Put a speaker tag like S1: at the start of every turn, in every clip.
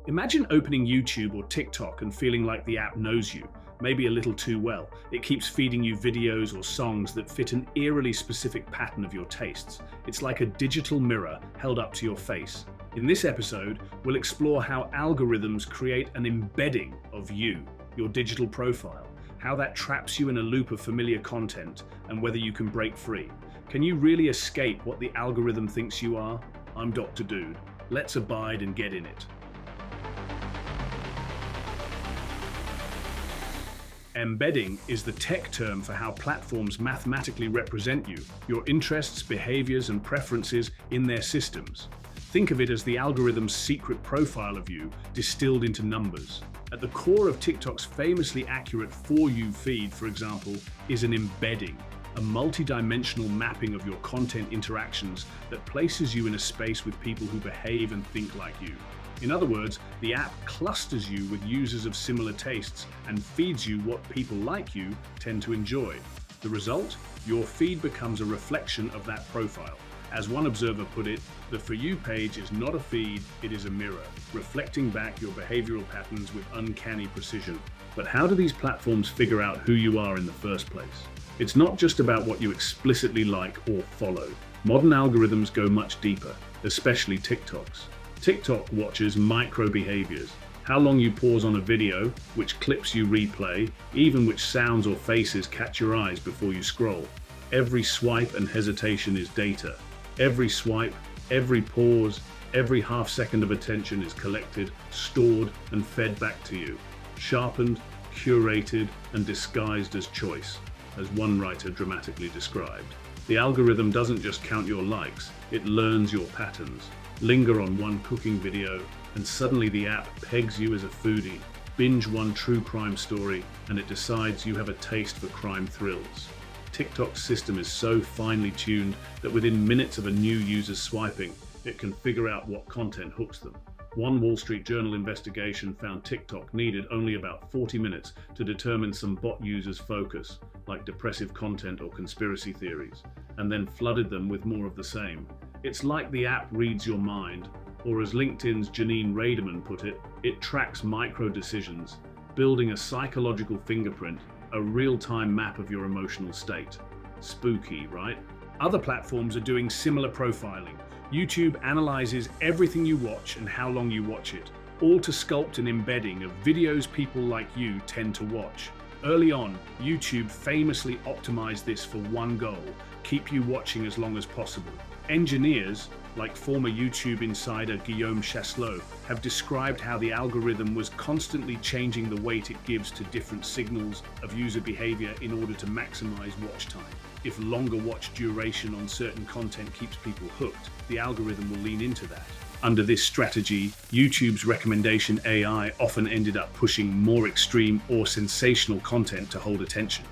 S1: Imagine opening YouTube or TikTok and feeling like the app knows you, maybe a little too well. It keeps feeding you videos or songs that fit an eerily specific pattern of your tastes. It's like a digital mirror held up to your face. In this episode, we'll explore how algorithms create an embedding of you, your digital profile, how that traps you in a loop of familiar content, and whether you can break free. Can you really escape what the algorithm thinks you are? I'm Dr. Dude. Let's abide and get in it. Embedding is the tech term for how platforms mathematically represent you, your interests, behaviors, and preferences in their systems. Think of it as the algorithm's secret profile of you distilled into numbers. At the core of TikTok's famously accurate For You feed, for example, is an embedding, a multi-dimensional mapping of your content interactions that places you in a space with people who behave and think like you. In other words, the app clusters you with users of similar tastes and feeds you what people like you tend to enjoy. The result? Your feed becomes a reflection of that profile. As one observer put it, the For You page is not a feed, it is a mirror, reflecting back your behavioral patterns with uncanny precision. But how do these platforms figure out who you are in the first place? It's not just about what you explicitly like or follow. Modern algorithms go much deeper, especially TikTok's. TikTok watches micro behaviors, how long you pause on a video, which clips you replay, even which sounds or faces catch your eyes before you scroll. Every swipe and hesitation is data. Every swipe, every pause, every half second of attention is collected, stored, and fed back to you. Sharpened, curated, and disguised as choice, as one writer dramatically described. The algorithm doesn't just count your likes, it learns your patterns. Linger on one cooking video, and suddenly the app pegs you as a foodie. Binge one true crime story, and it decides you have a taste for crime thrills. TikTok's system is so finely tuned that within minutes of a new user's swiping, it can figure out what content hooks them. One Wall Street Journal investigation found TikTok needed only about 40 minutes to determine some bot users' focus, like depressive content or conspiracy theories, and then flooded them with more of the same. It's like the app reads your mind, or as LinkedIn's Janine Raderman put it, it tracks micro decisions, building a psychological fingerprint, a real-time map of your emotional state. Spooky, right? Other platforms are doing similar profiling. YouTube analyzes everything you watch and how long you watch it, all to sculpt an embedding of videos people like you tend to watch. Early on, YouTube famously optimized this for one goal: keep you watching as long as possible. Engineers, like former YouTube insider Guillaume Chaslot, have described how the algorithm was constantly changing the weight it gives to different signals of user behavior in order to maximize watch time. If longer watch duration on certain content keeps people hooked, the algorithm will lean into that. Under this strategy, YouTube's recommendation AI often ended up pushing more extreme or sensational content to hold attention,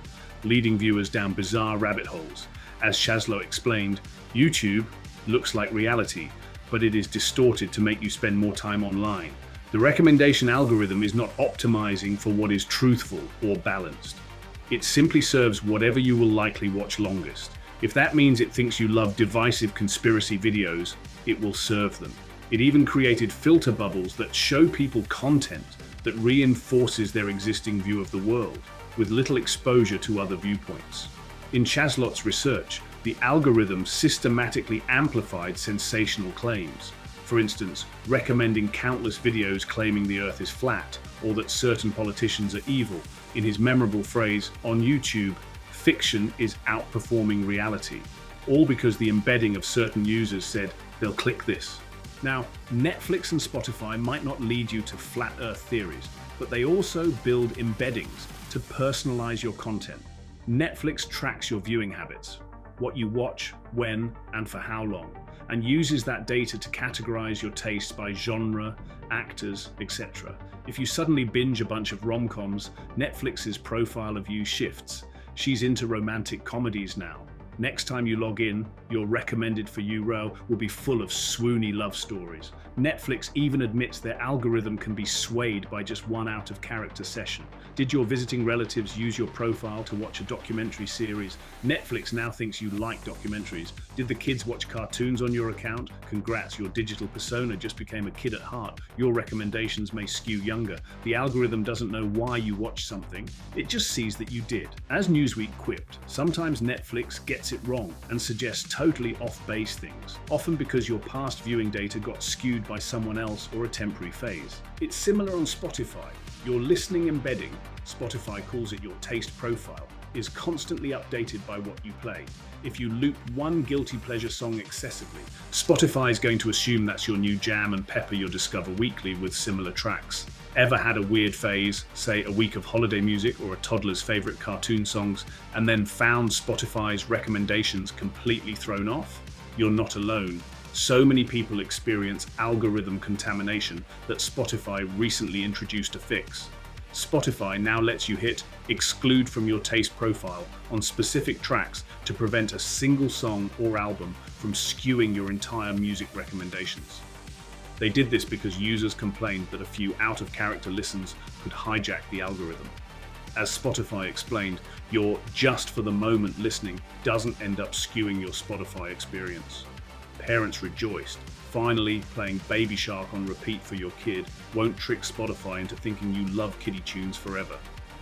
S1: leading viewers down bizarre rabbit holes. As Chaslot explained, YouTube looks like reality, but it is distorted to make you spend more time online. The recommendation algorithm is not optimizing for what is truthful or balanced. It simply serves whatever you will likely watch longest. If that means it thinks you love divisive conspiracy videos, it will serve them. It even created filter bubbles that show people content that reinforces their existing view of the world, with little exposure to other viewpoints. In Chaslot's research, the algorithm systematically amplified sensational claims. For instance, recommending countless videos claiming the Earth is flat, or that certain politicians are evil. In his memorable phrase, on YouTube, fiction is outperforming reality, all because the embedding of certain users said they'll click this. Now, Netflix and Spotify might not lead you to flat Earth theories, but they also build embeddings to personalize your content. Netflix tracks your viewing habits, what you watch, when, and for how long, and uses that data to categorize your tastes by genre, actors, etc. If you suddenly binge a bunch of rom-coms, Netflix's profile of you shifts. She's into romantic comedies now. Next time you log in, your recommended for you row will be full of swoony love stories. Netflix even admits their algorithm can be swayed by just one out-of-character session. Did your visiting relatives use your profile to watch a documentary series? Netflix now thinks you like documentaries. Did the kids watch cartoons on your account? Congrats, your digital persona just became a kid at heart. Your recommendations may skew younger. The algorithm doesn't know why you watch something. It just sees that you did. As Newsweek quipped, sometimes Netflix gets it wrong and suggests totally off-base things, often because your past viewing data got skewed by someone else or a temporary phase. It's similar on Spotify. Your listening embedding, Spotify calls it your taste profile, is constantly updated by what you play. If you loop one guilty pleasure song excessively, Spotify is going to assume that's your new jam and pepper you'll discover weekly with similar tracks. Ever had a weird phase, say a week of holiday music or a toddler's favorite cartoon songs, and then found Spotify's recommendations completely thrown off? You're not alone. So many people experience algorithm contamination that Spotify recently introduced a fix. Spotify now lets you hit exclude from your taste profile on specific tracks to prevent a single song or album from skewing your entire music recommendations. They did this because users complained that a few out-of-character listens could hijack the algorithm. As Spotify explained, your just for the moment listening doesn't end up skewing your Spotify experience. Parents rejoiced. Finally, playing Baby Shark on repeat for your kid won't trick Spotify into thinking you love kiddie tunes forever.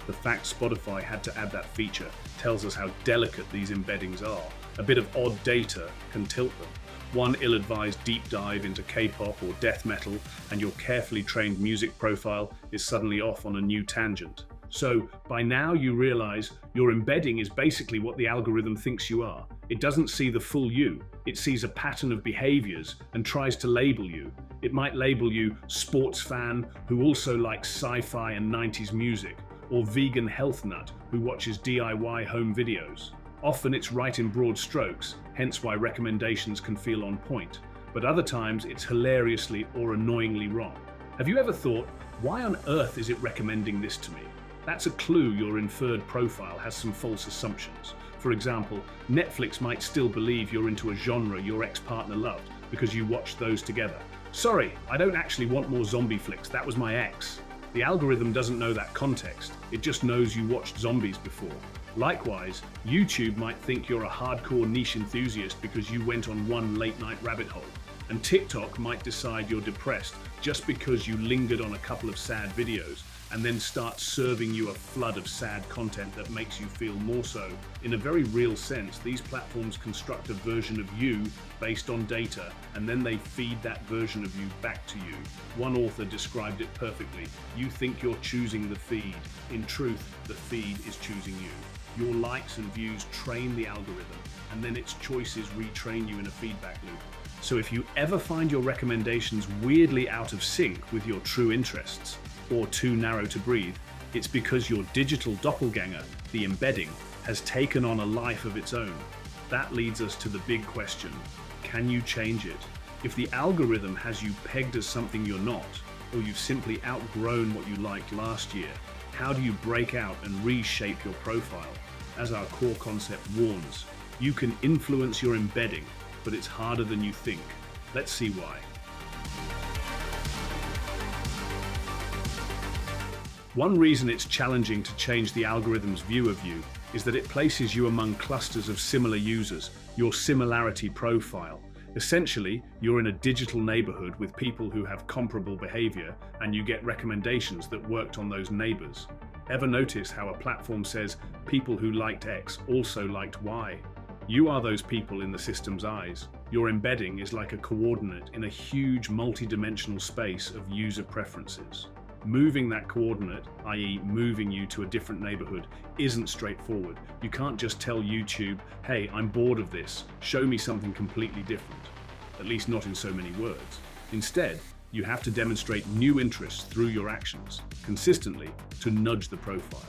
S1: The fact Spotify had to add that feature tells us how delicate these embeddings are. A bit of odd data can tilt them. One ill-advised deep dive into K-pop or death metal, and your carefully trained music profile is suddenly off on a new tangent. So, by now you realize your embedding is basically what the algorithm thinks you are. It doesn't see the full you. It sees a pattern of behaviors and tries to label you. It might label you sports fan who also likes sci-fi and 90s music, or vegan health nut who watches DIY home videos. Often it's right in broad strokes, hence why recommendations can feel on point, but other times it's hilariously or annoyingly wrong. Have you ever thought, why on earth is it recommending this to me? That's a clue your inferred profile has some false assumptions. For example, Netflix might still believe you're into a genre your ex-partner loved because you watched those together. Sorry, I don't actually want more zombie flicks, that was my ex. The algorithm doesn't know that context, it just knows you watched zombies before. Likewise, YouTube might think you're a hardcore niche enthusiast because you went on one late night rabbit hole. And TikTok might decide you're depressed just because you lingered on a couple of sad videos and then start serving you a flood of sad content that makes you feel more so. In a very real sense, these platforms construct a version of you based on data, and then they feed that version of you back to you. One author described it perfectly. You think you're choosing the feed. In truth, the feed is choosing you. Your likes and views train the algorithm, and then its choices retrain you in a feedback loop. So if you ever find your recommendations weirdly out of sync with your true interests, or too narrow to breathe, it's because your digital doppelganger, the embedding, has taken on a life of its own. That leads us to the big question: can you change it? If the algorithm has you pegged as something you're not, or you've simply outgrown what you liked last year, how do you break out and reshape your profile? As our core concept warns, you can influence your embedding, but it's harder than you think. Let's see why. One reason it's challenging to change the algorithm's view of you is that it places you among clusters of similar users, your similarity profile. Essentially, you're in a digital neighborhood with people who have comparable behavior, and you get recommendations that worked on those neighbors. Ever notice how a platform says people who liked X also liked Y? You are those people in the system's eyes. Your embedding is like a coordinate in a huge multi-dimensional space of user preferences. Moving that coordinate, i.e. moving you to a different neighborhood, isn't straightforward. You can't just tell YouTube, hey, I'm bored of this, show me something completely different. At least not in so many words. Instead, you have to demonstrate new interests through your actions, consistently, to nudge the profile.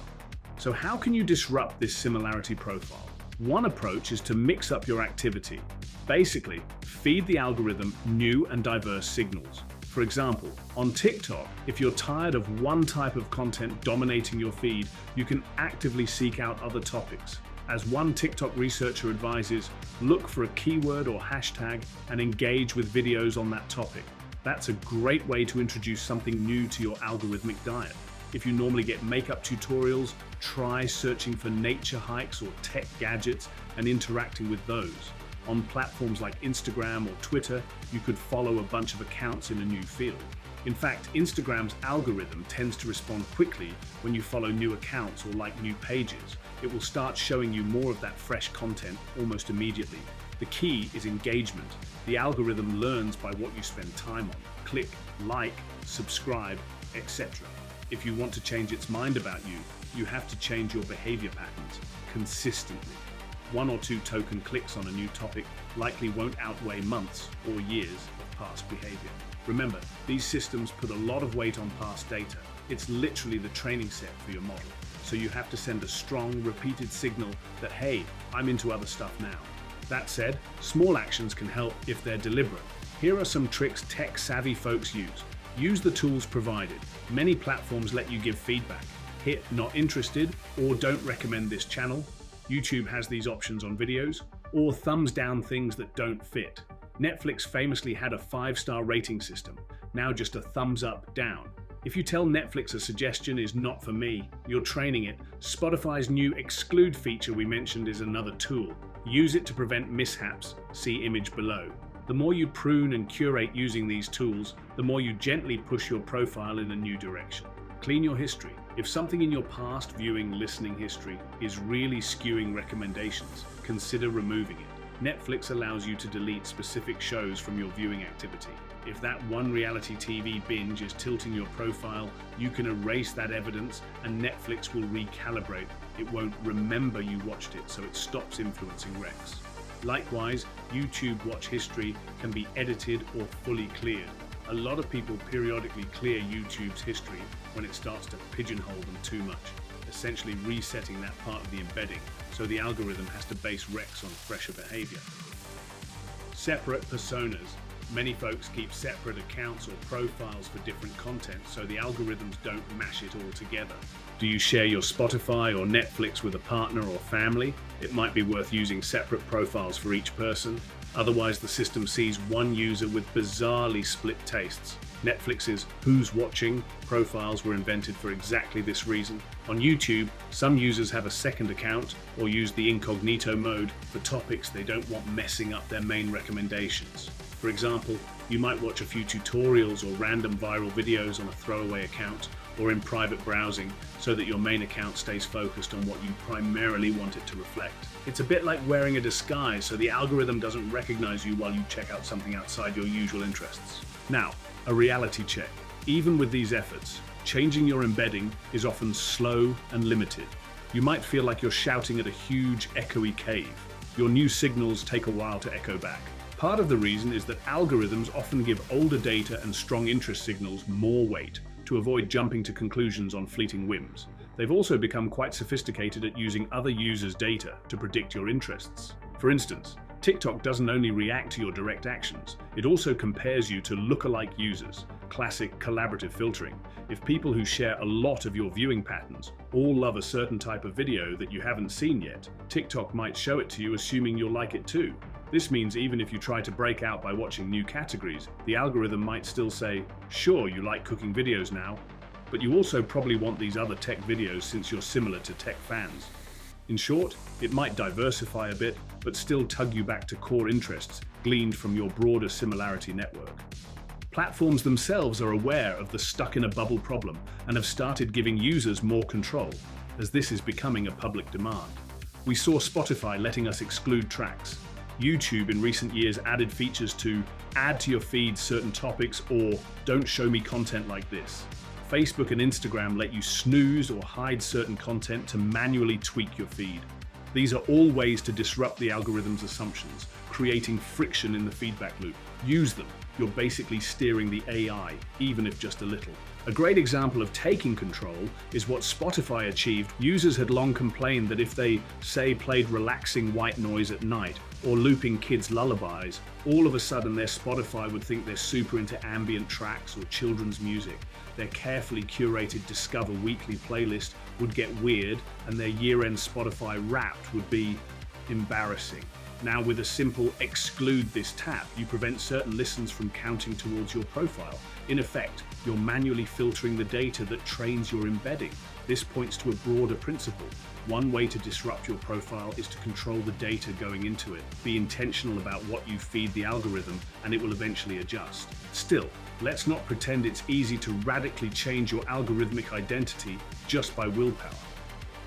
S1: So how can you disrupt this similarity profile? One approach is to mix up your activity. Basically, feed the algorithm new and diverse signals. For example, on TikTok, if you're tired of one type of content dominating your feed, you can actively seek out other topics. As one TikTok researcher advises, look for a keyword or hashtag and engage with videos on that topic. That's a great way to introduce something new to your algorithmic diet. If you normally get makeup tutorials, try searching for nature hikes or tech gadgets and interacting with those. On platforms like Instagram or Twitter, you could follow a bunch of accounts in a new field. In fact, Instagram's algorithm tends to respond quickly when you follow new accounts or like new pages. It will start showing you more of that fresh content almost immediately. The key is engagement. The algorithm learns by what you spend time on. Click, like, subscribe, etc. If you want to change its mind about you, you have to change your behavior patterns consistently. 1 or 2 token clicks on a new topic likely won't outweigh months or years of past behavior. Remember, these systems put a lot of weight on past data. It's literally the training set for your model. So you have to send a strong, repeated signal that, hey, I'm into other stuff now. That said, small actions can help if they're deliberate. Here are some tricks tech-savvy folks use. Use the tools provided. Many platforms let you give feedback. Hit not interested or don't recommend this channel. YouTube has these options on videos, or thumbs down things that don't fit. Netflix famously had a 5-star rating system, now just a thumbs up, down. If you tell Netflix a suggestion is not for me, you're training it. Spotify's new exclude feature we mentioned is another tool. Use it to prevent mishaps, see image below. The more you prune and curate using these tools, the more you gently push your profile in a new direction. Clean your history. If something in your past viewing listening history is really skewing recommendations, consider removing it. Netflix allows you to delete specific shows from your viewing activity. If that one reality TV binge is tilting your profile, you can erase that evidence and Netflix will recalibrate. It won't remember you watched it, so it stops influencing recs. Likewise, YouTube watch history can be edited or fully cleared. A lot of people periodically clear YouTube's history when it starts to pigeonhole them too much, essentially resetting that part of the embedding, so the algorithm has to base recs on fresher behavior. Separate personas. Many folks keep separate accounts or profiles for different content, so the algorithms don't mash it all together. Do you share your Spotify or Netflix with a partner or family? It might be worth using separate profiles for each person. Otherwise, the system sees one user with bizarrely split tastes. Netflix's Who's Watching profiles were invented for exactly this reason. On YouTube, some users have a second account or use the incognito mode for topics they don't want messing up their main recommendations. For example, you might watch a few tutorials or random viral videos on a throwaway account or in private browsing so that your main account stays focused on what you primarily want it to reflect. It's a bit like wearing a disguise so the algorithm doesn't recognize you while you check out something outside your usual interests. Now, a reality check. Even with these efforts, changing your embedding is often slow and limited. You might feel like you're shouting at a huge, echoey cave. Your new signals take a while to echo back. Part of the reason is that algorithms often give older data and strong interest signals more weight to avoid jumping to conclusions on fleeting whims. They've also become quite sophisticated at using other users' data to predict your interests. For instance, TikTok doesn't only react to your direct actions, it also compares you to lookalike users, classic collaborative filtering. If people who share a lot of your viewing patterns all love a certain type of video that you haven't seen yet, TikTok might show it to you assuming you'll like it too. This means even if you try to break out by watching new categories, the algorithm might still say, sure, you like cooking videos now, but you also probably want these other tech videos since you're similar to tech fans. In short, it might diversify a bit, but still tug you back to core interests gleaned from your broader similarity network. Platforms themselves are aware of the stuck-in-a-bubble problem and have started giving users more control, as this is becoming a public demand. We saw Spotify letting us exclude tracks. YouTube in recent years added features to add to your feed certain topics or don't show me content like this. Facebook and Instagram let you snooze or hide certain content to manually tweak your feed. These are all ways to disrupt the algorithm's assumptions, creating friction in the feedback loop. Use them. You're basically steering the AI, even if just a little. A great example of taking control is what Spotify achieved. Users had long complained that if they, say, played relaxing white noise at night or looping kids' lullabies, all of a sudden their Spotify would think they're super into ambient tracks or children's music. Their carefully curated Discover Weekly playlist would get weird, and their year-end Spotify Wrapped would be embarrassing. Now, with a simple exclude this tap, you prevent certain listens from counting towards your profile. In effect, you're manually filtering the data that trains your embedding. This points to a broader principle. One way to disrupt your profile is to control the data going into it. Be intentional about what you feed the algorithm, and it will eventually adjust. Still, let's not pretend it's easy to radically change your algorithmic identity just by willpower.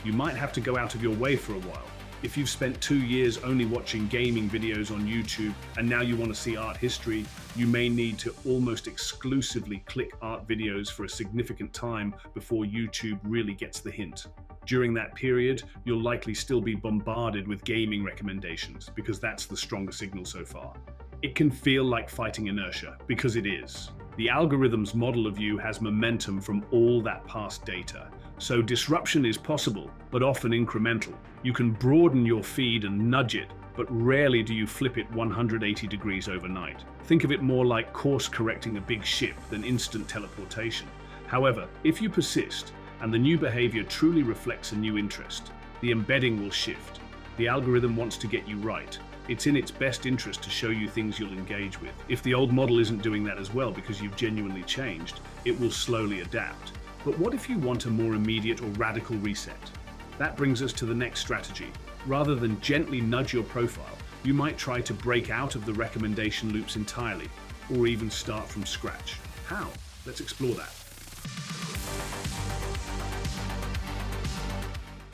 S1: You might have to go out of your way for a while. If you've spent 2 years only watching gaming videos on YouTube and now you want to see art history, you may need to almost exclusively click art videos for a significant time before YouTube really gets the hint. During that period, you'll likely still be bombarded with gaming recommendations because that's the strongest signal so far. It can feel like fighting inertia, because it is. The algorithm's model of you has momentum from all that past data. So disruption is possible, but often incremental. You can broaden your feed and nudge it, but rarely do you flip it 180 degrees overnight. Think of it more like course correcting a big ship than instant teleportation. However, if you persist, and the new behavior truly reflects a new interest, the embedding will shift. The algorithm wants to get you right. It's in its best interest to show you things you'll engage with. If the old model isn't doing that as well because you've genuinely changed, it will slowly adapt. But what if you want a more immediate or radical reset? That brings us to the next strategy. Rather than gently nudge your profile, you might try to break out of the recommendation loops entirely, or even start from scratch. How? Let's explore that.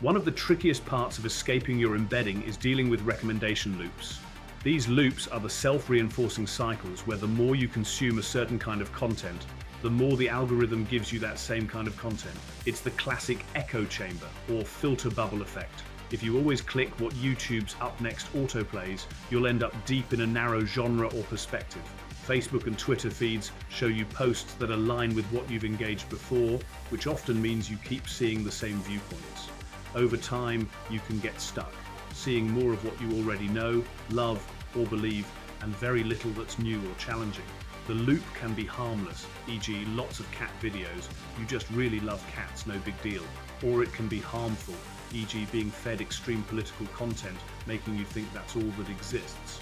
S1: One of the trickiest parts of escaping your embedding is dealing with recommendation loops. These loops are the self-reinforcing cycles where the more you consume a certain kind of content, the more the algorithm gives you that same kind of content. It's the classic echo chamber or filter bubble effect. If you always click what YouTube's up next autoplays, you'll end up deep in a narrow genre or perspective. Facebook and Twitter feeds show you posts that align with what you've engaged before, which often means you keep seeing the same viewpoints. Over time, you can get stuck, seeing more of what you already know, love, or believe, and very little that's new or challenging. The loop can be harmless, e.g. lots of cat videos, you just really love cats, no big deal. Or it can be harmful, e.g. being fed extreme political content, making you think that's all that exists.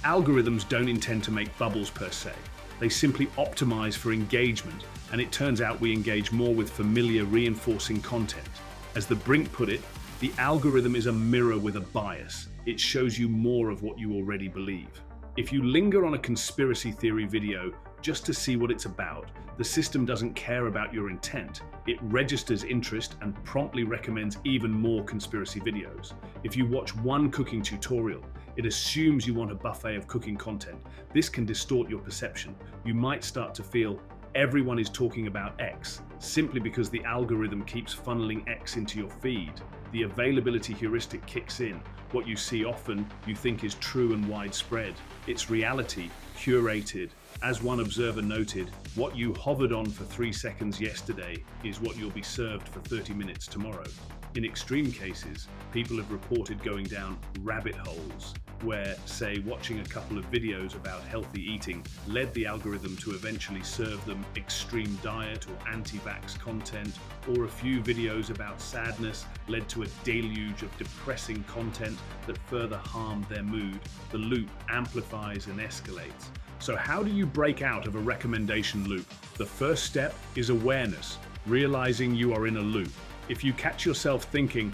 S1: Algorithms don't intend to make bubbles per se. They simply optimize for engagement, and it turns out we engage more with familiar reinforcing content. As the Brink put it, the algorithm is a mirror with a bias. It shows you more of what you already believe. If you linger on a conspiracy theory video just to see what it's about, the system doesn't care about your intent. It registers interest and promptly recommends even more conspiracy videos. If you watch one cooking tutorial, it assumes you want a buffet of cooking content. This can distort your perception. You might start to feel everyone is talking about X simply because the algorithm keeps funneling X into your feed. The availability heuristic kicks in. What you see often, you think is true and widespread. It's reality, curated. As one observer noted, what you hovered on for 3 seconds yesterday is what you'll be served for 30 minutes tomorrow. In extreme cases, people have reported going down rabbit holes where, say, watching a couple of videos about healthy eating led the algorithm to eventually serve them extreme diet or anti-vax content, or a few videos about sadness led to a deluge of depressing content that further harmed their mood. The loop amplifies and escalates. So how do you break out of a recommendation loop? The first step is awareness, realizing you are in a loop. If you catch yourself thinking,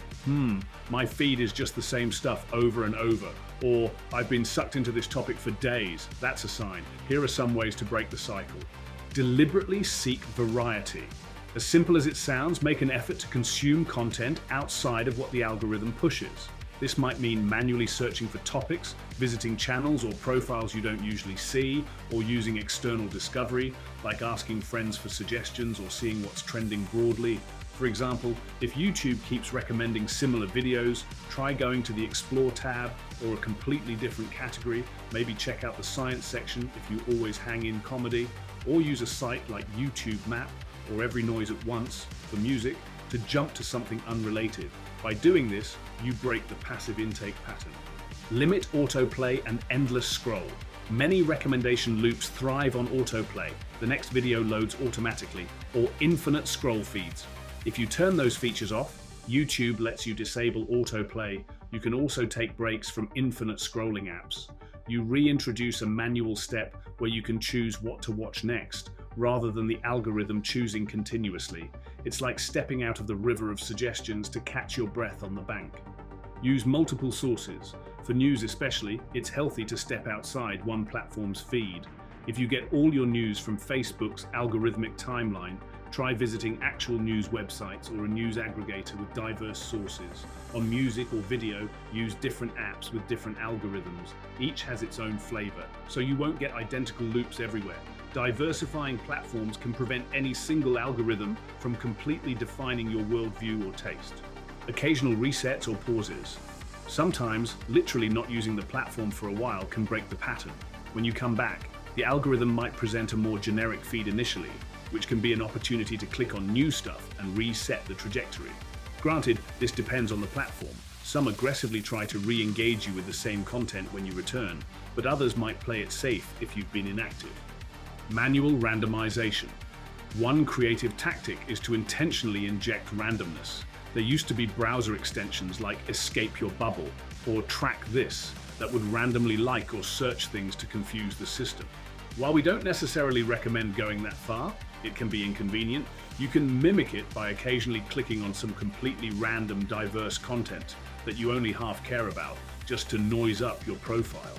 S1: my feed is just the same stuff over and over, or I've been sucked into this topic for days, that's a sign. Here are some ways to break the cycle. Deliberately seek variety. As simple as it sounds, make an effort to consume content outside of what the algorithm pushes. This might mean manually searching for topics, visiting channels or profiles you don't usually see, or using external discovery, like asking friends for suggestions or seeing what's trending broadly. For example, if YouTube keeps recommending similar videos, try going to the Explore tab or a completely different category. Maybe check out the science section if you always hang in comedy, or use a site like YouTube Map or Every Noise at Once for music to jump to something unrelated. By doing this, you break the passive intake pattern. Limit autoplay and endless scroll. Many recommendation loops thrive on autoplay, the next video loads automatically, or infinite scroll feeds. If you turn those features off, YouTube lets you disable autoplay. You can also take breaks from infinite scrolling apps. You reintroduce a manual step where you can choose what to watch next, rather than the algorithm choosing continuously. It's like stepping out of the river of suggestions to catch your breath on the bank. Use multiple sources. For news especially, it's healthy to step outside one platform's feed. If you get all your news from Facebook's algorithmic timeline, try visiting actual news websites or a news aggregator with diverse sources. On music or video, use different apps with different algorithms. Each has its own flavor, so you won't get identical loops everywhere. Diversifying platforms can prevent any single algorithm from completely defining your worldview or taste. Occasional resets or pauses. Sometimes, literally not using the platform for a while can break the pattern. When you come back, the algorithm might present a more generic feed initially, which can be an opportunity to click on new stuff and reset the trajectory. Granted, this depends on the platform. Some aggressively try to re-engage you with the same content when you return, but others might play it safe if you've been inactive. Manual randomization. One creative tactic is to intentionally inject randomness. There used to be browser extensions like Escape Your Bubble or Track This that would randomly like or search things to confuse the system. While we don't necessarily recommend going that far, it can be inconvenient, you can mimic it by occasionally clicking on some completely random, diverse content that you only half care about, just to noise up your profile.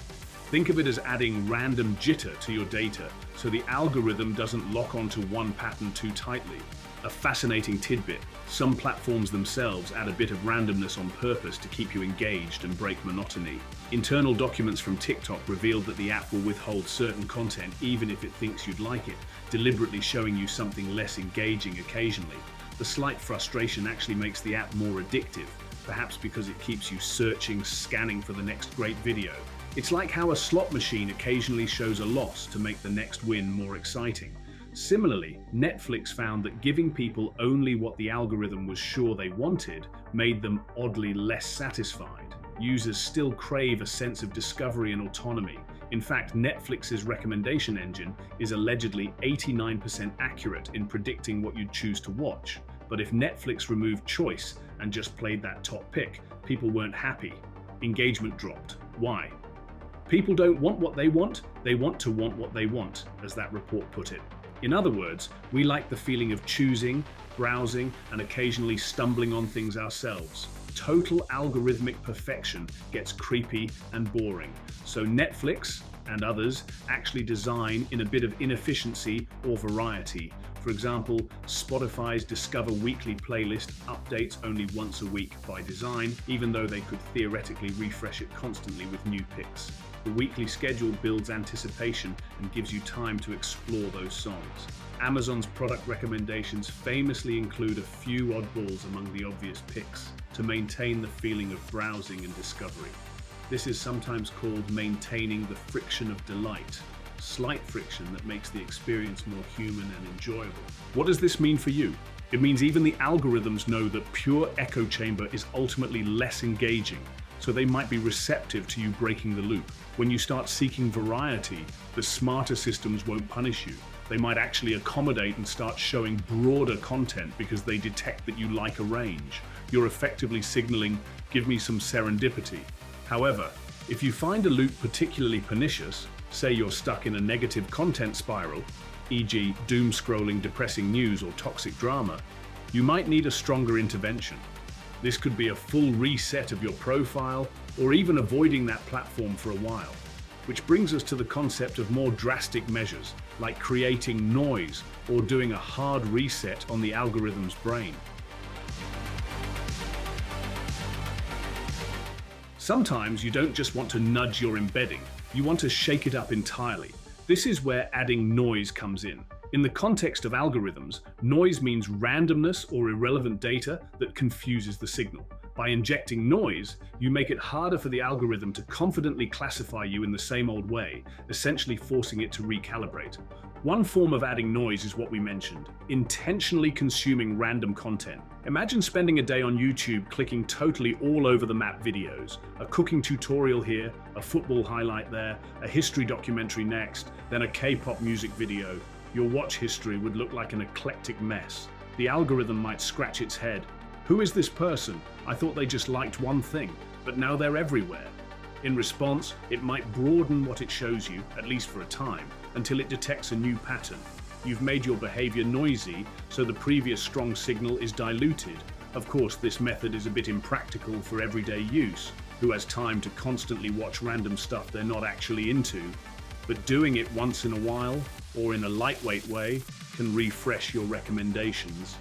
S1: Think of it as adding random jitter to your data so the algorithm doesn't lock onto one pattern too tightly. A fascinating tidbit, some platforms themselves add a bit of randomness on purpose to keep you engaged and break monotony. Internal documents from TikTok revealed that the app will withhold certain content even if it thinks you'd like it, deliberately showing you something less engaging occasionally. The slight frustration actually makes the app more addictive, perhaps because it keeps you searching, scanning for the next great video. It's like how a slot machine occasionally shows a loss to make the next win more exciting. Similarly, Netflix found that giving people only what the algorithm was sure they wanted made them oddly less satisfied. Users still crave a sense of discovery and autonomy. In fact, Netflix's recommendation engine is allegedly 89% accurate in predicting what you'd choose to watch. But if Netflix removed choice and just played that top pick, people weren't happy. Engagement dropped. Why? People don't want what they want to want what they want, as that report put it. In other words, we like the feeling of choosing, browsing, and occasionally stumbling on things ourselves. Total algorithmic perfection gets creepy and boring. So Netflix and others actually design in a bit of inefficiency or variety. For example, Spotify's Discover Weekly playlist updates only once a week by design, even though they could theoretically refresh it constantly with new picks. The weekly schedule builds anticipation and gives you time to explore those songs. Amazon's product recommendations famously include a few oddballs among the obvious picks to maintain the feeling of browsing and discovery. This is sometimes called maintaining the friction of delight, slight friction that makes the experience more human and enjoyable. What does this mean for you? It means even the algorithms know that pure echo chamber is ultimately less engaging, so they might be receptive to you breaking the loop. When you start seeking variety, the smarter systems won't punish you. They might actually accommodate and start showing broader content because they detect that you like a range. You're effectively signaling, give me some serendipity. However, if you find a loop particularly pernicious, say you're stuck in a negative content spiral, e.g. doom scrolling, depressing news, or toxic drama, you might need a stronger intervention. This could be a full reset of your profile, or even avoiding that platform for a while. Which brings us to the concept of more drastic measures, like creating noise or doing a hard reset on the algorithm's brain. Sometimes you don't just want to nudge your embedding, you want to shake it up entirely. This is where adding noise comes in. In the context of algorithms, noise means randomness or irrelevant data that confuses the signal. By injecting noise, you make it harder for the algorithm to confidently classify you in the same old way, essentially forcing it to recalibrate. One form of adding noise is what we mentioned, intentionally consuming random content. Imagine spending a day on YouTube clicking totally all over the map videos. A cooking tutorial here, a football highlight there, a history documentary next, then a K-pop music video. Your watch history would look like an eclectic mess. The algorithm might scratch its head. Who is this person? I thought they just liked one thing, but now they're everywhere. In response, it might broaden what it shows you, at least for a time, until it detects a new pattern. You've made your behavior noisy, so the previous strong signal is diluted. Of course, this method is a bit impractical for everyday use. Who has time to constantly watch random stuff they're not actually into? But doing it once in a while, or in a lightweight way, can refresh your recommendations.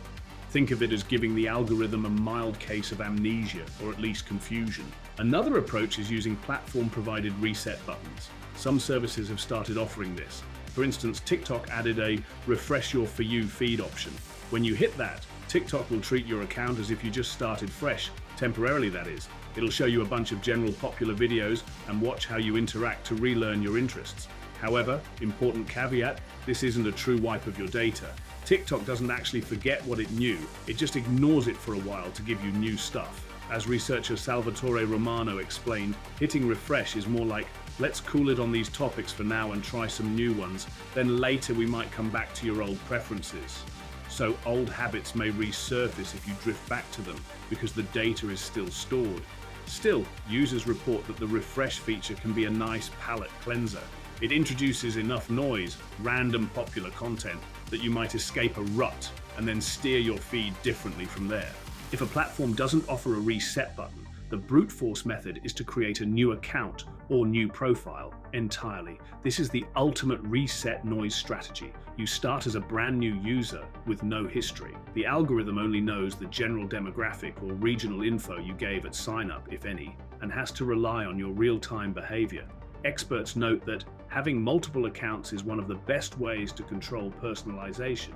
S1: Think of it as giving the algorithm a mild case of amnesia, or at least confusion. Another approach is using platform-provided reset buttons. Some services have started offering this. For instance, TikTok added a refresh your For You feed option. When you hit that, TikTok will treat your account as if you just started fresh, temporarily that is. It'll show you a bunch of general popular videos and watch how you interact to relearn your interests. However, important caveat, this isn't a true wipe of your data. TikTok doesn't actually forget what it knew, it just ignores it for a while to give you new stuff. As researcher Salvatore Romano explained, hitting refresh is more like, let's cool it on these topics for now and try some new ones, then later we might come back to your old preferences. So old habits may resurface if you drift back to them, because the data is still stored. Still, users report that the refresh feature can be a nice palate cleanser. It introduces enough noise, random popular content, that you might escape a rut and then steer your feed differently from there. If a platform doesn't offer a reset button, the brute force method is to create a new account or new profile entirely. This is the ultimate reset noise strategy. You start as a brand new user with no history. The algorithm only knows the general demographic or regional info you gave at sign up, if any, and has to rely on your real-time behavior. Experts note that having multiple accounts is one of the best ways to control personalization.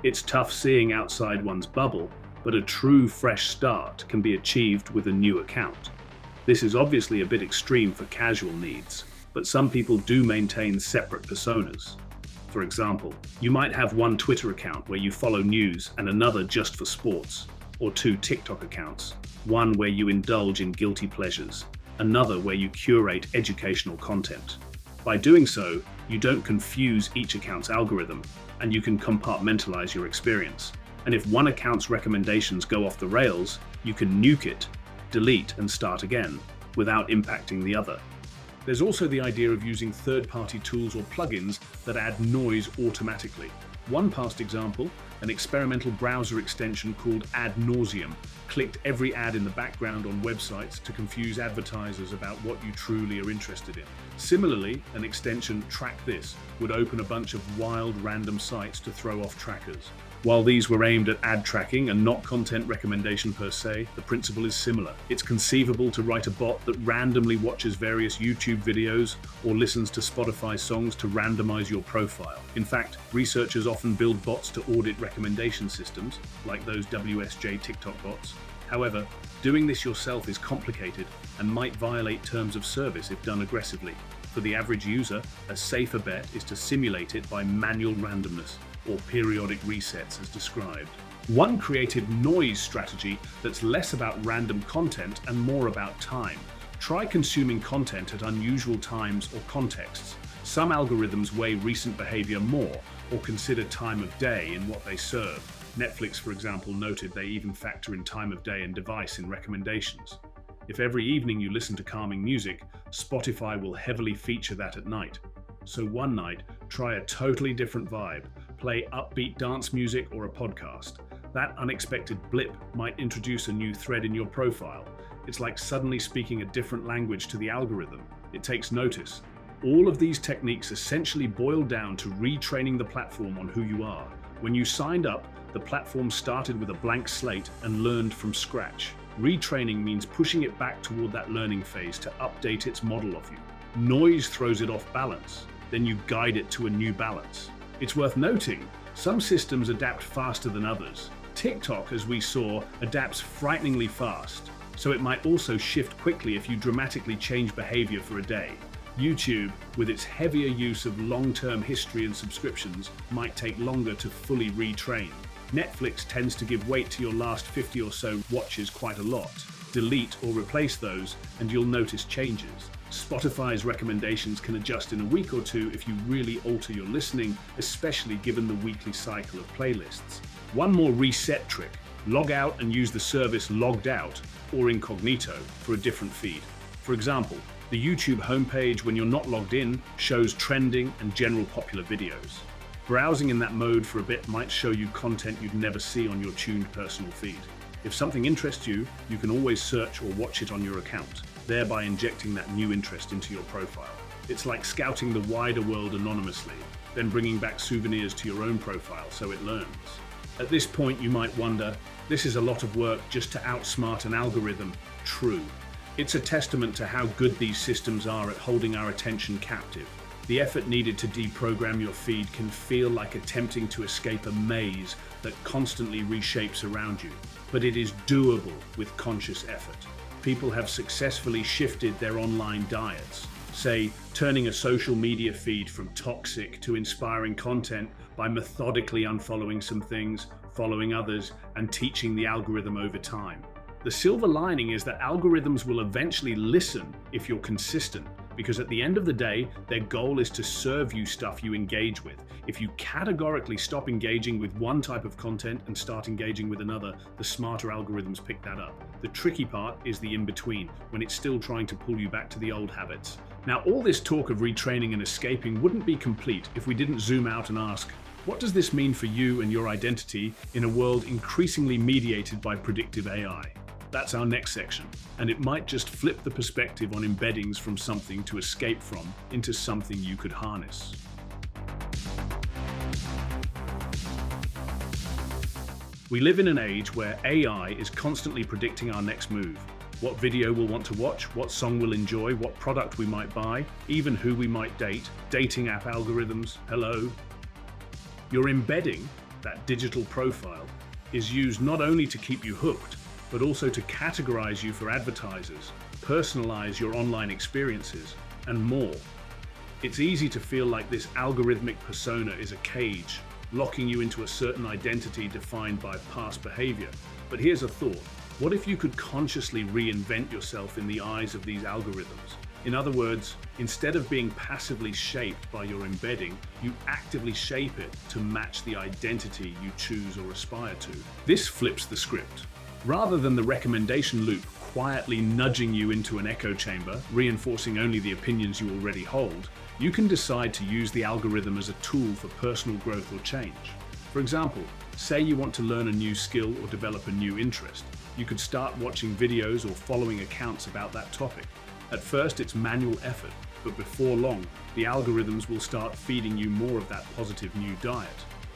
S1: It's tough seeing outside one's bubble, but a true fresh start can be achieved with a new account. This is obviously a bit extreme for casual needs, but some people do maintain separate personas. For example, you might have one Twitter account where you follow news and another just for sports, or two TikTok accounts, one where you indulge in guilty pleasures, another where you curate educational content. By doing so, you don't confuse each account's algorithm, and you can compartmentalize your experience. And if one account's recommendations go off the rails, you can nuke it, delete, and start again, without impacting the other. There's also the idea of using third-party tools or plugins that add noise automatically. One past example, an experimental browser extension called Ad Nauseam clicked every ad in the background on websites to confuse advertisers about what you truly are interested in. Similarly, an extension, Track This, would open a bunch of wild random sites to throw off trackers. While these were aimed at ad tracking and not content recommendation per se, the principle is similar. It's conceivable to write a bot that randomly watches various YouTube videos or listens to Spotify songs to randomize your profile. In fact, researchers often build bots to audit recommendation systems, like those WSJ TikTok bots. However, doing this yourself is complicated and might violate terms of service if done aggressively. For the average user, a safer bet is to simulate it by manual randomness, or periodic resets as described. One created noise strategy that's less about random content and more about time. Try consuming content at unusual times or contexts. Some algorithms weigh recent behavior more or consider time of day in what they serve. Netflix, for example, noted they even factor in time of day and device in recommendations. If every evening you listen to calming music, Spotify will heavily feature that at night. So one night, try a totally different vibe. Play upbeat dance music or a podcast. That unexpected blip might introduce a new thread in your profile. It's like suddenly speaking a different language to the algorithm. It takes notice. All of these techniques essentially boil down to retraining the platform on who you are. When you signed up, the platform started with a blank slate and learned from scratch. Retraining means pushing it back toward that learning phase to update its model of you. Noise throws it off balance, then you guide it to a new balance. It's worth noting, some systems adapt faster than others. TikTok, as we saw, adapts frighteningly fast, so it might also shift quickly if you dramatically change behavior for a day. YouTube, with its heavier use of long-term history and subscriptions, might take longer to fully retrain. Netflix tends to give weight to your last 50 or so watches quite a lot. Delete or replace those and you'll notice changes. Spotify's recommendations can adjust in a week or two if you really alter your listening, especially given the weekly cycle of playlists. One more reset trick: log out and use the service logged out or incognito for a different feed. For example, the YouTube homepage when you're not logged in shows trending and general popular videos. Browsing in that mode for a bit might show you content you'd never see on your tuned personal feed. If something interests you, you can always search or watch it on your account, thereby injecting that new interest into your profile. It's like scouting the wider world anonymously, then bringing back souvenirs to your own profile so it learns. At this point, you might wonder, this is a lot of work just to outsmart an algorithm. True. It's a testament to how good these systems are at holding our attention captive. The effort needed to deprogram your feed can feel like attempting to escape a maze that constantly reshapes around you, but it is doable with conscious effort. People have successfully shifted their online diets, say turning a social media feed from toxic to inspiring content by methodically unfollowing some things, following others, and teaching the algorithm over time. The silver lining is that algorithms will eventually listen if you're consistent, because at the end of the day, their goal is to serve you stuff you engage with. If you categorically stop engaging with one type of content and start engaging with another, the smarter algorithms pick that up. The tricky part is the in-between, when it's still trying to pull you back to the old habits. Now, all this talk of retraining and escaping wouldn't be complete if we didn't zoom out and ask, what does this mean for you and your identity in a world increasingly mediated by predictive AI? That's our next section, and it might just flip the perspective on embeddings from something to escape from into something you could harness. We live in an age where AI is constantly predicting our next move. What video we'll want to watch, what song we'll enjoy, what product we might buy, even who we might date, dating app algorithms, hello. Your embedding, that digital profile, is used not only to keep you hooked, but also to categorize you for advertisers, personalize your online experiences, and more. It's easy to feel like this algorithmic persona is a cage, locking you into a certain identity defined by past behavior. But here's a thought. What if you could consciously reinvent yourself in the eyes of these algorithms? In other words, instead of being passively shaped by your embedding, you actively shape it to match the identity you choose or aspire to. This flips the script. Rather than the recommendation loop quietly nudging you into an echo chamber, reinforcing only the opinions you already hold, you can decide to use the algorithm as a tool for personal growth or change. For example, say you want to learn a new skill or develop a new interest. You could start watching videos or following accounts about that topic. At first, it's manual effort, but before long, the algorithms will start feeding you more of that positive new diet.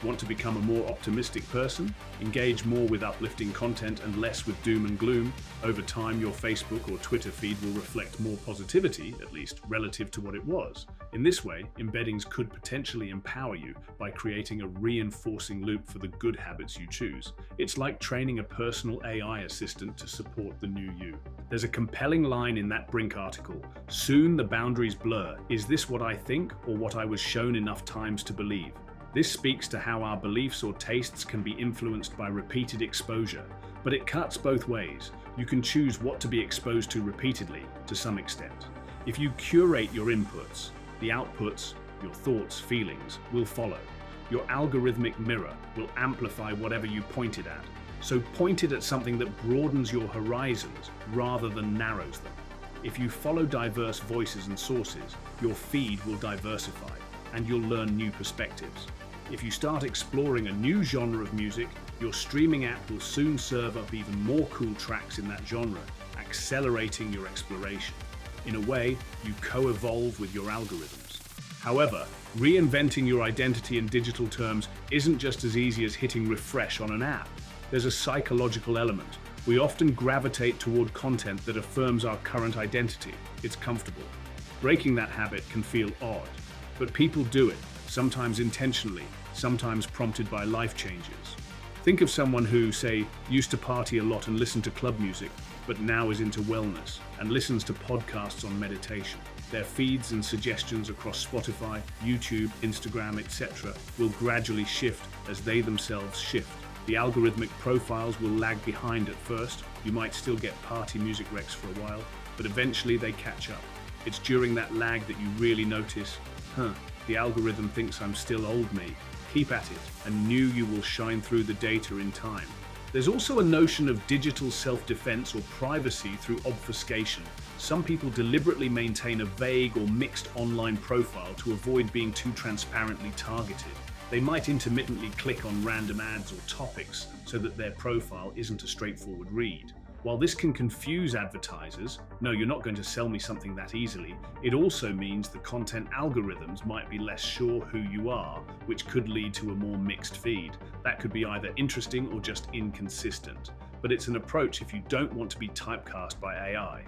S1: Want to become a more optimistic person? Engage more with uplifting content and less with doom and gloom. Over time, your Facebook or Twitter feed will reflect more positivity, at least relative to what it was. In this way, embeddings could potentially empower you by creating a reinforcing loop for the good habits you choose. It's like training a personal AI assistant to support the new you. There's a compelling line in that Brink article. Soon the boundaries blur. Is this what I think or what I was shown enough times to believe? This speaks to how our beliefs or tastes can be influenced by repeated exposure, but it cuts both ways. You can choose what to be exposed to repeatedly, to some extent. If you curate your inputs, the outputs, your thoughts, feelings, will follow. Your algorithmic mirror will amplify whatever you point it at. So point it at something that broadens your horizons rather than narrows them. If you follow diverse voices and sources, your feed will diversify, and you'll learn new perspectives. If you start exploring a new genre of music, your streaming app will soon serve up even more cool tracks in that genre, accelerating your exploration. In a way, you co-evolve with your algorithms. However, reinventing your identity in digital terms isn't just as easy as hitting refresh on an app. There's a psychological element. We often gravitate toward content that affirms our current identity. It's comfortable. Breaking that habit can feel odd, but people do it, sometimes intentionally, sometimes prompted by life changes. Think of someone who, say, used to party a lot and listen to club music, but now is into wellness and listens to podcasts on meditation. Their feeds and suggestions across Spotify, YouTube, Instagram, etc. will gradually shift as they themselves shift. The algorithmic profiles will lag behind at first. You might still get party music recs for a while, but eventually they catch up. It's during that lag that you really notice, the algorithm thinks I'm still old me. Keep at it, and you will shine through the data in time. There's also a notion of digital self-defense or privacy through obfuscation. Some people deliberately maintain a vague or mixed online profile to avoid being too transparently targeted. They might intermittently click on random ads or topics so that their profile isn't a straightforward read. While this can confuse advertisers, no, you're not going to sell me something that easily, it also means the content algorithms might be less sure who you are, which could lead to a more mixed feed. That could be either interesting or just inconsistent. But it's an approach if you don't want to be typecast by AI.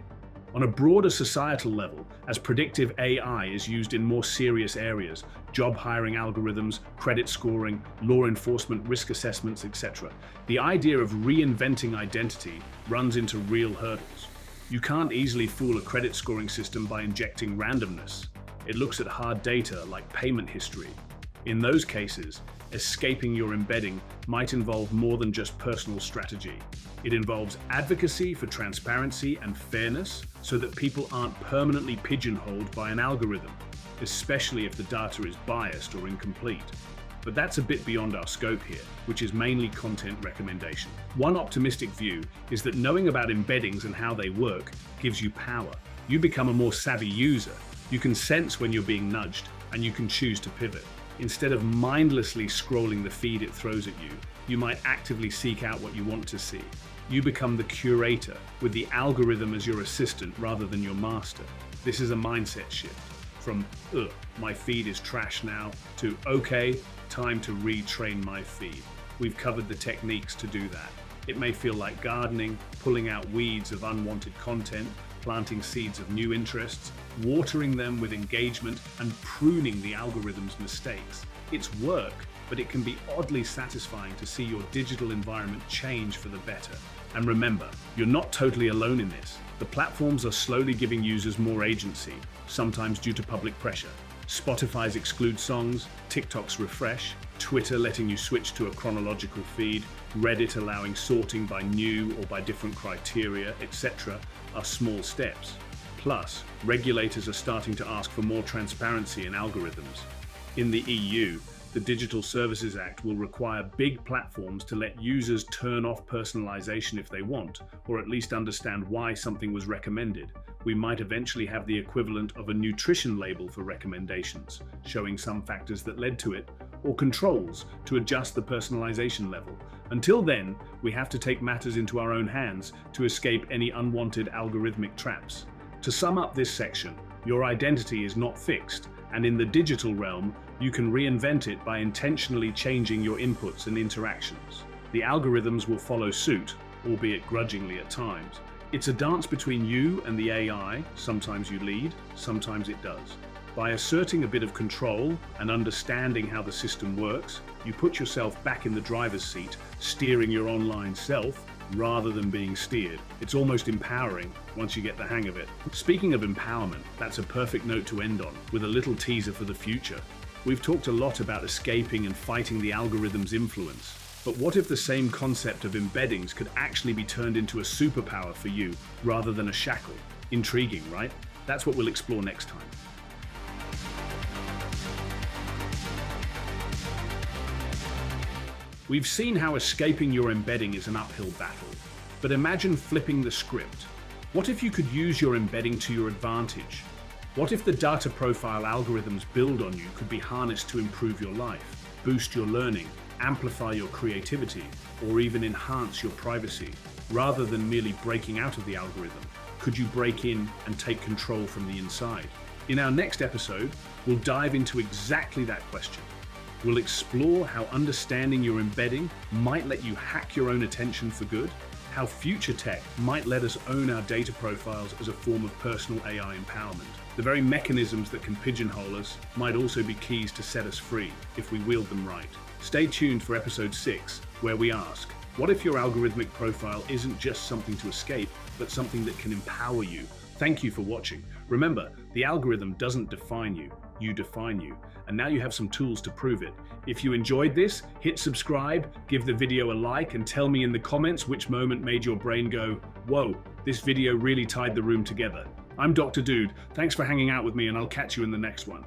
S1: On a broader societal level, as predictive AI is used in more serious areas, job hiring algorithms, credit scoring, law enforcement, risk assessments, etc., the idea of reinventing identity runs into real hurdles. You can't easily fool a credit scoring system by injecting randomness. It looks at hard data like payment history. In those cases, escaping your embedding might involve more than just personal strategy. It involves advocacy for transparency and fairness so that people aren't permanently pigeonholed by an algorithm, especially if the data is biased or incomplete. But that's a bit beyond our scope here, which is mainly content recommendation. One optimistic view is that knowing about embeddings and how they work gives you power. You become a more savvy user. You can sense when you're being nudged, and you can choose to pivot. Instead of mindlessly scrolling the feed it throws at you, you might actively seek out what you want to see. You become the curator, with the algorithm as your assistant rather than your master. This is a mindset shift from, my feed is trash now, to, okay, time to retrain my feed. We've covered the techniques to do that. It may feel like gardening, pulling out weeds of unwanted content, planting seeds of new interests, watering them with engagement, and pruning the algorithm's mistakes. It's work, but it can be oddly satisfying to see your digital environment change for the better. And remember, you're not totally alone in this. The platforms are slowly giving users more agency, sometimes due to public pressure. Spotify's exclude songs, TikTok's refresh, Twitter letting you switch to a chronological feed, Reddit allowing sorting by new or by different criteria, etc. are small steps. Plus, regulators are starting to ask for more transparency in algorithms. In the EU, the Digital Services Act will require big platforms to let users turn off personalization if they want, or at least understand why something was recommended. We might eventually have the equivalent of a nutrition label for recommendations, showing some factors that led to it, or controls to adjust the personalization level. Until then, we have to take matters into our own hands to escape any unwanted algorithmic traps. To sum up this section, your identity is not fixed, and in the digital realm, you can reinvent it by intentionally changing your inputs and interactions. The algorithms will follow suit, albeit grudgingly at times. It's a dance between you and the AI. Sometimes you lead, sometimes it does. By asserting a bit of control and understanding how the system works, you put yourself back in the driver's seat, steering your online self rather than being steered. It's almost empowering once you get the hang of it. Speaking of empowerment, that's a perfect note to end on, with a little teaser for the future. We've talked a lot about escaping and fighting the algorithm's influence, but what if the same concept of embeddings could actually be turned into a superpower for you rather than a shackle? Intriguing, right? That's what we'll explore next time. We've seen how escaping your embedding is an uphill battle, but imagine flipping the script. What if you could use your embedding to your advantage? What if the data profile algorithms build on you could be harnessed to improve your life, boost your learning, amplify your creativity, or even enhance your privacy? Rather than merely breaking out of the algorithm, could you break in and take control from the inside? In our next episode, we'll dive into exactly that question. We'll explore how understanding your embedding might let you hack your own attention for good, how future tech might let us own our data profiles as a form of personal AI empowerment. The very mechanisms that can pigeonhole us might also be keys to set us free if we wield them right. Stay tuned for episode 6, where we ask, what if your algorithmic profile isn't just something to escape, but something that can empower you, Thank you for watching. Remember, the algorithm doesn't define you, you define you. And now you have some tools to prove it. If you enjoyed this, hit subscribe, give the video a like, and tell me in the comments which moment made your brain go, whoa, this video really tied the room together. I'm Dr. Dude. Thanks for hanging out with me, and I'll catch you in the next one.